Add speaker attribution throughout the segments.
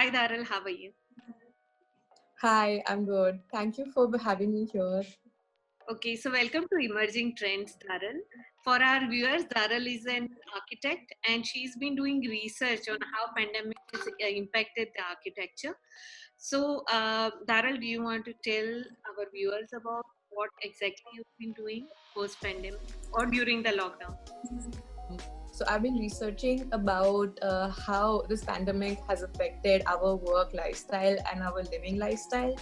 Speaker 1: Hi, Daryl. How are you?
Speaker 2: Hi, I'm good. Thank you for having me here.
Speaker 1: Okay, so welcome to Emerging Trends, Daryl. For our viewers, Daryl is an architect and she's been doing research on how pandemic has impacted the architecture. So, Daryl, do you want to tell our viewers about what exactly you've been doing post-pandemic or during the lockdown?
Speaker 2: So, I've been researching about how this pandemic has affected our work lifestyle and our living lifestyle.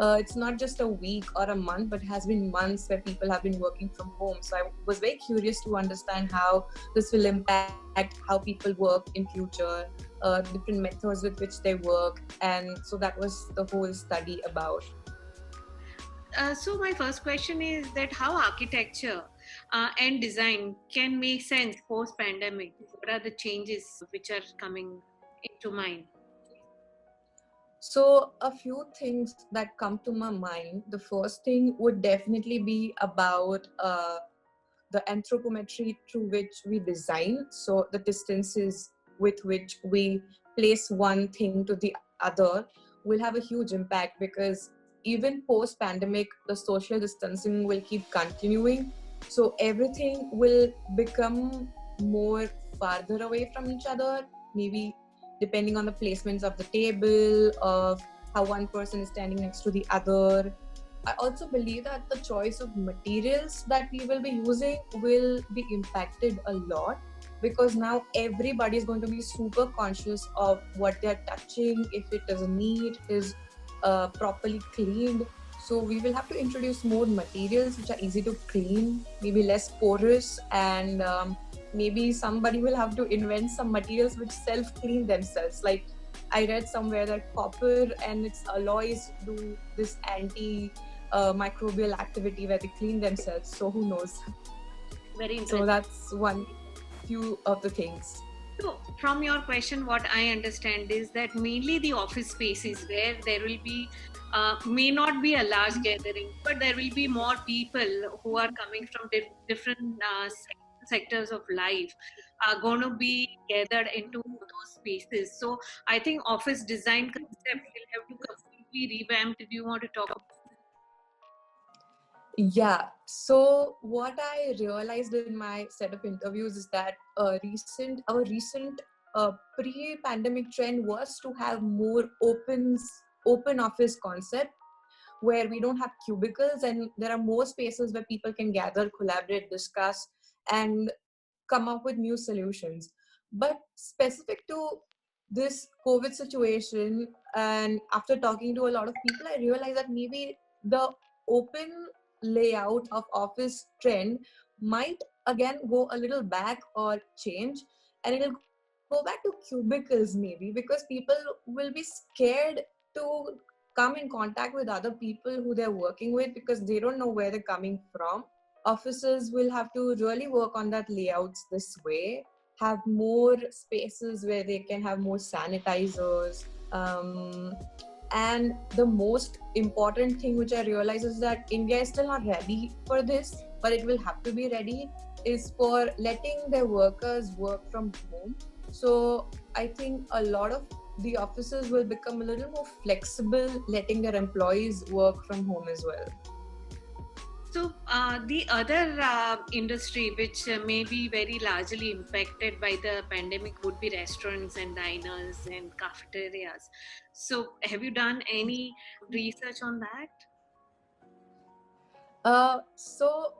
Speaker 2: It's not just a week or a month, but has been months where people have been working from home. So, I was very curious to understand how this will impact how people work in future, different methods with which they work, and so that was the whole study about.
Speaker 1: So my first question is that how architecture and design can make sense post pandemic. What are the changes which are coming into mind?
Speaker 2: So, a few things that come to my mind. The first thing would definitely be about the anthropometry through which we design. So, the distances with which we place one thing to the other will have a huge impact because even post pandemic, the social distancing will keep continuing. So, everything will become more farther away from each other, maybe depending on the placements of the table, of how one person is standing next to the other. I also believe that the choice of materials that we will be using will be impacted a lot because now everybody is going to be super conscious of what they're touching, if it is neat, is properly cleaned. So we will have to introduce more materials which are easy to clean, maybe less porous, and maybe somebody will have to invent some materials which self-clean themselves. Like I read somewhere that copper and its alloys do this microbial activity where they clean themselves. So who knows?
Speaker 1: Very
Speaker 2: So
Speaker 1: interesting.
Speaker 2: that's one few of the things.
Speaker 1: So, from your question, what I understand is that mainly the office spaces where there will be, may not be a large gathering, but there will be more people who are coming from different sectors of life are going to be gathered into those spaces. So, I think office design concept will have to completely revamp. Do you want to talk about?
Speaker 2: Yeah. So what I realized in my set of interviews is that our recent pre-pandemic trend was to have more open office concept where we don't have cubicles and there are more spaces where people can gather, collaborate, discuss, and come up with new solutions. But specific to this COVID situation, and after talking to a lot of people, I realized that maybe the open layout of office trend might again go a little back or change, and it'll go back to cubicles maybe because people will be scared to come in contact with other people who they're working with because they don't know where they're coming from. Offices will have to really work on that layouts this way, have more spaces where they can have more sanitizers. And the most important thing which I realize is that India is still not ready for this, but it will have to be ready, is for letting their workers work from home. So I think a lot of the offices will become a little more flexible, letting their employees work from home as well.
Speaker 1: So, the other industry which may be very largely impacted by the pandemic would be restaurants and diners and cafeterias. So, have you done any research on that?
Speaker 2: So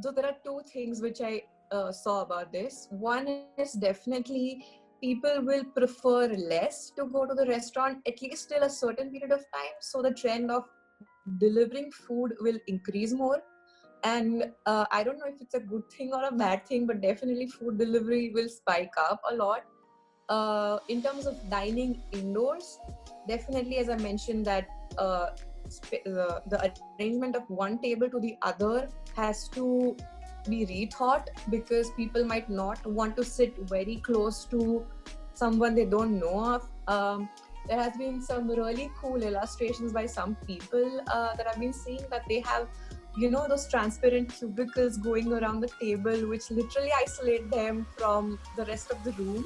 Speaker 2: there are two things which I saw about this. One is definitely people will prefer less to go to the restaurant, at least till a certain period of time. So the trend of delivering food will increase more. And I don't know if it's a good thing or a bad thing, but definitely food delivery will spike up a lot. In terms of dining indoors, definitely, as I mentioned, that the arrangement of one table to the other has to be rethought because people might not want to sit very close to someone they don't know of. There has been some really cool illustrations by some people that I've been seeing, that they have, those transparent cubicles going around the table which literally isolate them from the rest of the room,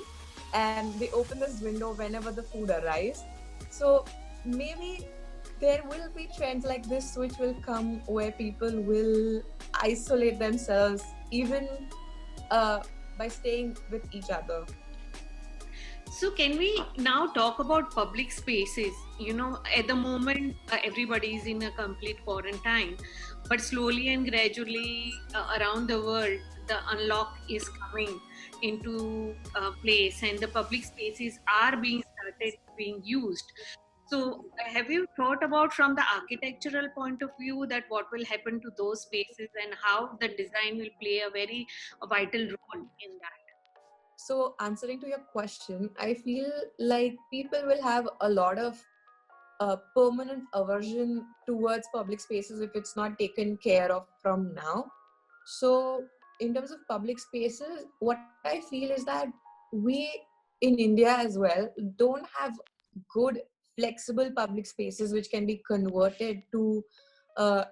Speaker 2: and they open this window whenever the food arrives. So maybe there will be trends like this which will come where people will isolate themselves even uh, by staying with each other.
Speaker 1: So, can we now talk about public spaces? At the moment, everybody is in a complete quarantine, but slowly and gradually around the world, the unlock is coming into place, and the public spaces are being started being used. So, have you thought about from the architectural point of view that what will happen to those spaces and how the design will play a very vital role in that?
Speaker 2: So, answering to your question, I feel like people will have a lot of permanent aversion towards public spaces if it's not taken care of from now. So, in terms of public spaces, what I feel is that we in India as well don't have good, flexible public spaces which can be converted to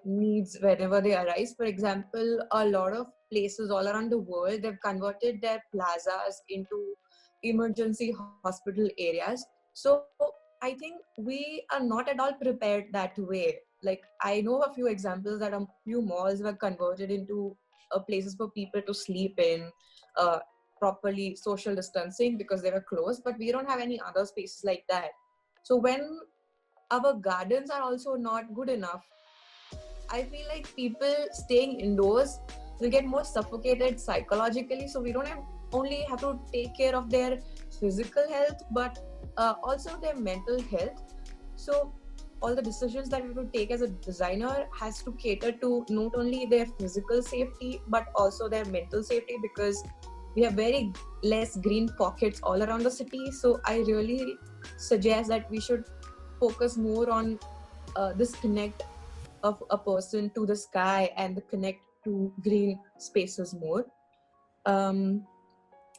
Speaker 2: needs whenever they arise. For example, a lot of places all around the world, they've converted their plazas into emergency hospital areas. So I think we are not at all prepared that way. Like, I know a few examples that a few malls were converted into places for people to sleep in, uh, properly social distancing because they were closed, but we don't have any other spaces like that. So when our gardens are also not good enough, I feel like people staying indoors will get more suffocated psychologically. So we don't only have to take care of their physical health, but also their mental health. So all the decisions that we would take as a designer has to cater to not only their physical safety but also their mental safety, because we have very less green pockets all around the city. So I really suggest that we should focus more on this connect of a person to the sky and the connect to green spaces more. Um,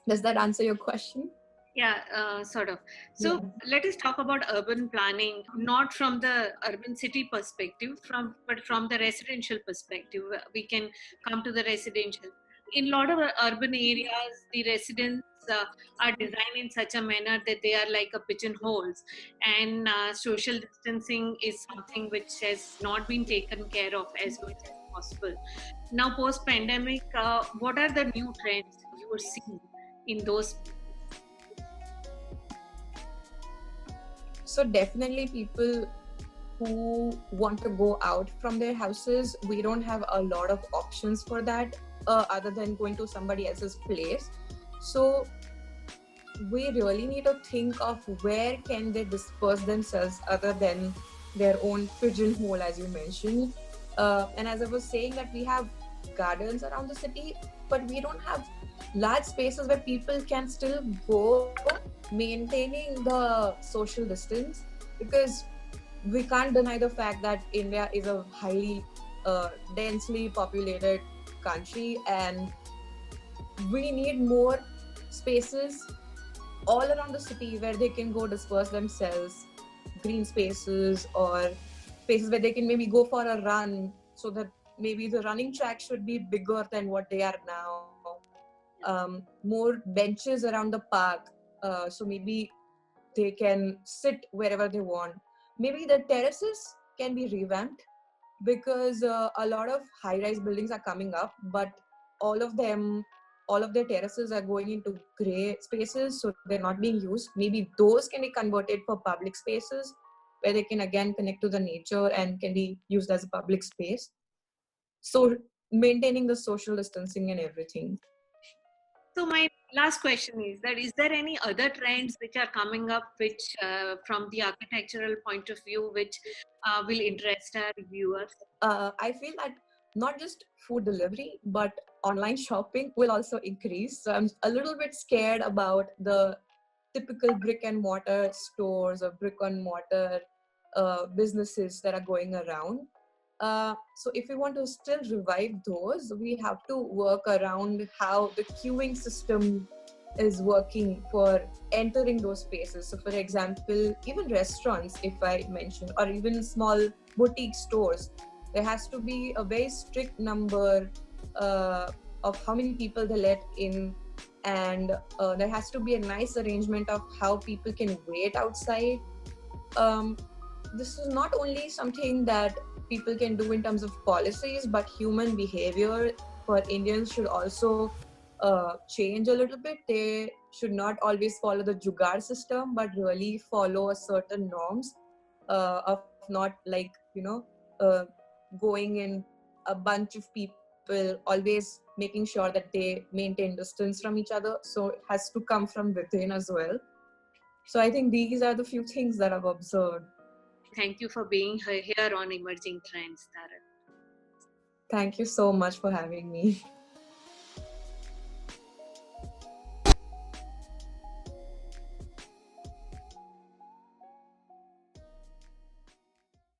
Speaker 2: does that answer your question?
Speaker 1: Yeah, sort of.
Speaker 2: Yeah.
Speaker 1: So let us talk about urban planning, not from the urban city perspective, but from the residential perspective. We can come to the residential. In a lot of urban areas, the residents are designed in such a manner that they are like a pigeonholes, and social distancing is something which has not been taken care of as much as possible. Now, post pandemic, what are the new trends you are seeing in those?
Speaker 2: So definitely people who want to go out from their houses, we don't have a lot of options for that other than going to somebody else's place. So we really need to think of where can they disperse themselves other than their own pigeonhole, as you mentioned. And as I was saying, that we have gardens around the city, but we don't have large spaces where people can still go, maintaining the social distance, because we can't deny the fact that India is a highly densely populated country, and we need more spaces all around the city where they can go disperse themselves, green spaces or spaces where they can maybe go for a run, so that maybe the running track should be bigger than what they are now. More benches around the park, so maybe they can sit wherever they want. Maybe the terraces can be revamped, because a lot of high-rise buildings are coming up, but all of them, all of their terraces are going into gray spaces, so they're not being used. Maybe those can be converted for public spaces where they can again connect to the nature and can be used as a public space. So maintaining the social distancing and everything.
Speaker 1: So my last question is that is there any other trends which are coming up which from the architectural point of view which will interest our viewers?
Speaker 2: I feel that not just food delivery, but online shopping will also increase. So I'm a little bit scared about the typical brick and mortar stores or brick and mortar businesses that are going around. So if we want to still revive those, we have to work around how the queuing system is working for entering those spaces. So for example, even restaurants, if I mention, or even small boutique stores, there has to be a very strict number of how many people they let in, and there has to be a nice arrangement of how people can wait outside. this is not only something that people can do in terms of policies, but human behavior for Indians should also change a little bit. They should not always follow the jugaad system, but really follow a certain norms of not like, uh, going in a bunch of people, always making sure that they maintain distance from each other. So it has to come from within as well. So I think these are the few things that I've observed.
Speaker 1: Thank you for being here on Emerging Trends, Tarak.
Speaker 2: Thank you so much for having me.